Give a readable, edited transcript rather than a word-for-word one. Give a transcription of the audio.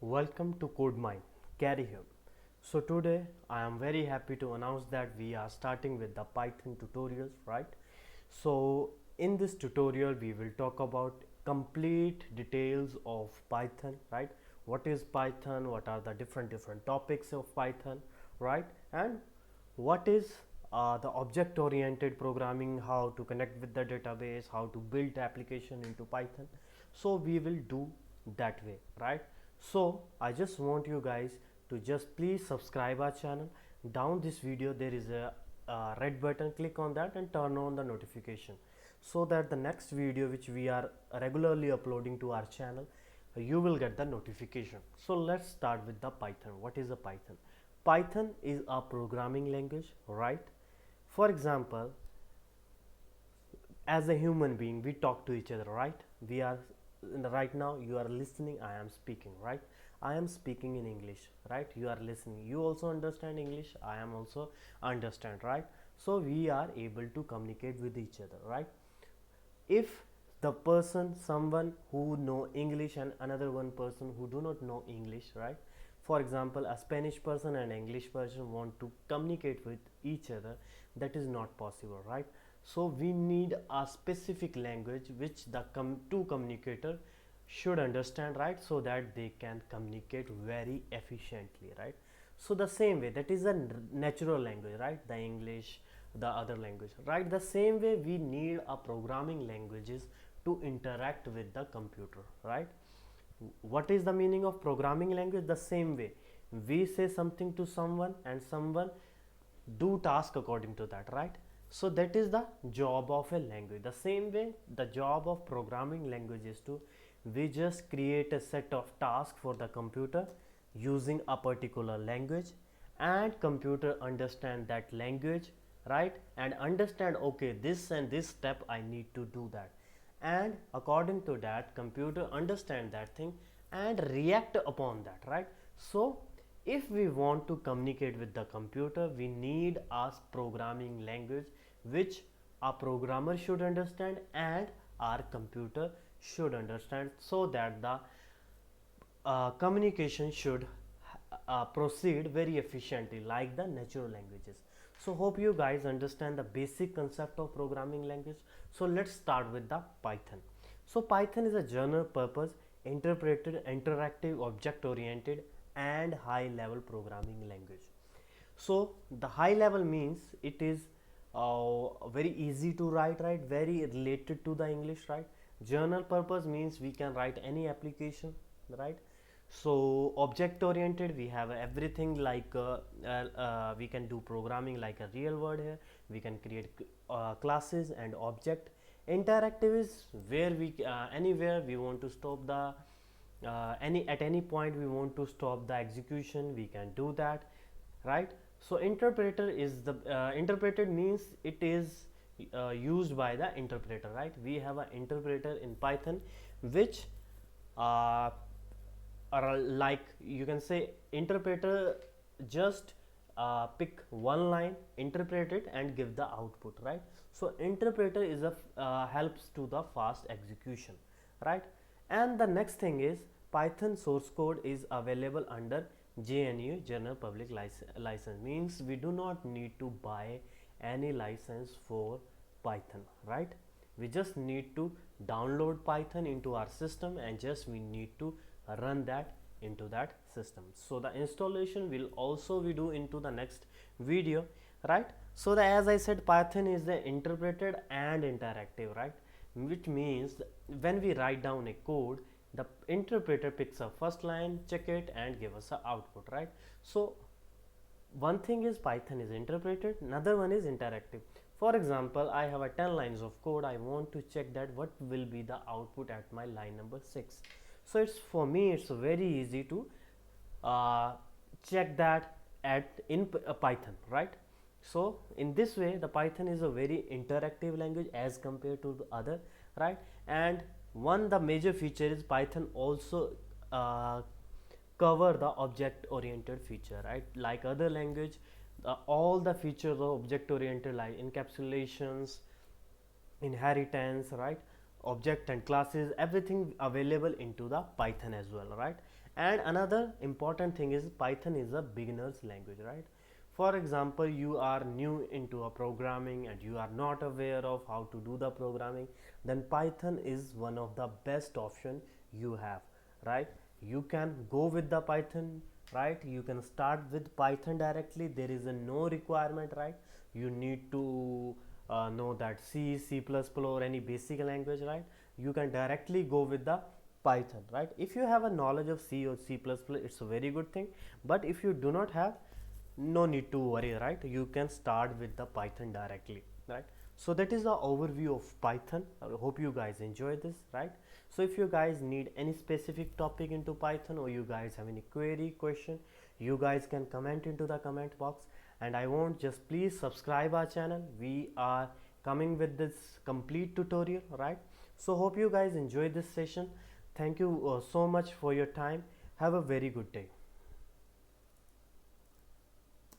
Welcome to CodeMind. Gary here. So today I am very happy to announce that we are starting with the Python tutorials, right? So in this tutorial we will talk about complete details of Python, right? What is Python? What are the different topics of Python, right? And what is the object oriented programming, how to connect with the database, how to build application into Python. So we will do that way, right? So I just want you guys to just please subscribe our channel. Down this video there is a red button, click on that and turn on the notification so that the next video which we are regularly uploading to our channel, you will get the notification. So let's start with the Python. What is a Python? Python is a programming language, right? For example, as a human being we talk to each other, right? We are right now you are listening, I am speaking, right? I am speaking in English, right? You are listening, you also understand English, I am also understand, right? So we are able to communicate with each other, right? If the person, someone who know English and another one person who do not know English, right? For example, a Spanish person and English person want to communicate with each other, that is not possible, right? So we need a specific language which the two communicator should understand, right? So that they can communicate very efficiently, right? So the same way, that is a natural language, right? The English, the other language, right? The same way we need a programming languages to interact with the computer, right? What is the meaning of programming language? The same way we say something to someone and someone do task according to that, right? So that is the job of a language. The same way the job of programming language is to, we just create a set of tasks for the computer using a particular language, and computer understand that language, right? And understand, okay, this and this step I need to do that, and according to that computer understand that thing and react upon that, right? So if we want to communicate with the computer, we need a programming language which a programmer should understand and our computer should understand, so that the communication should proceed very efficiently like the natural languages. So hope you guys understand the basic concept of programming language. So let's start with the Python. So Python is a general purpose interpreted interactive object oriented and high level programming language. So the high level means it is very easy to write, right? Very related to the English, right? General purpose means we can write any application, right? So object oriented, we have everything like we can do programming like a real world here. We can create classes and object. Interactive is where we anywhere we want to stop the any point we want to stop the execution, we can do that, right? So interpreter is the interpreted means it is used by the interpreter, right? We have an interpreter in Python which uh, are like, you can say interpreter just pick one line, interpret it and give the output, right? So interpreter is a helps to the fast execution, right? And the next thing is Python source code is available under GNU General Public License, means we do not need to buy any license for Python, right? We just need to download Python into our system and just we need to run that into that system. So the installation will also we do into the next video, right? So the, as I said, Python is the interpreted and interactive, right? Which means when we write down a code, the interpreter picks up first line, check it and give us a output, right? So one thing is Python is interpreted, another one is interactive. For example, I have a 10 lines of code, I want to check that what will be the output at my line number 6. So it's, for me it's very easy to uh, check that at in Python, right? So in this way the Python is a very interactive language as compared to the other, right? And one the major feature is Python also cover the object oriented feature, right? Like other language, all the features of object oriented like encapsulations, inheritance, right? Object and classes, everything available into the Python as well, right? And another important thing is Python is a beginner's language, right? For example, you are new into a programming and you are not aware of how to do the programming, then Python is one of the best option you have, right? You can go with the Python, right? You can start with Python directly. There is a no requirement, right? You need to know that C++ or any basic language, right? You can directly go with the Python, right? If you have a knowledge of C or C++, it's a very good thing. But if you do not have, no need to worry, right? You can start with the Python directly, right? So that is the overview of Python. I hope you guys enjoy this, right? So if you guys need any specific topic into Python, or you guys have any query, question, you guys can comment into the comment box. And I want, just please subscribe our channel. We are coming with this complete tutorial, right? So hope you guys enjoy this session. Thank you so much for your time. Have a very good day.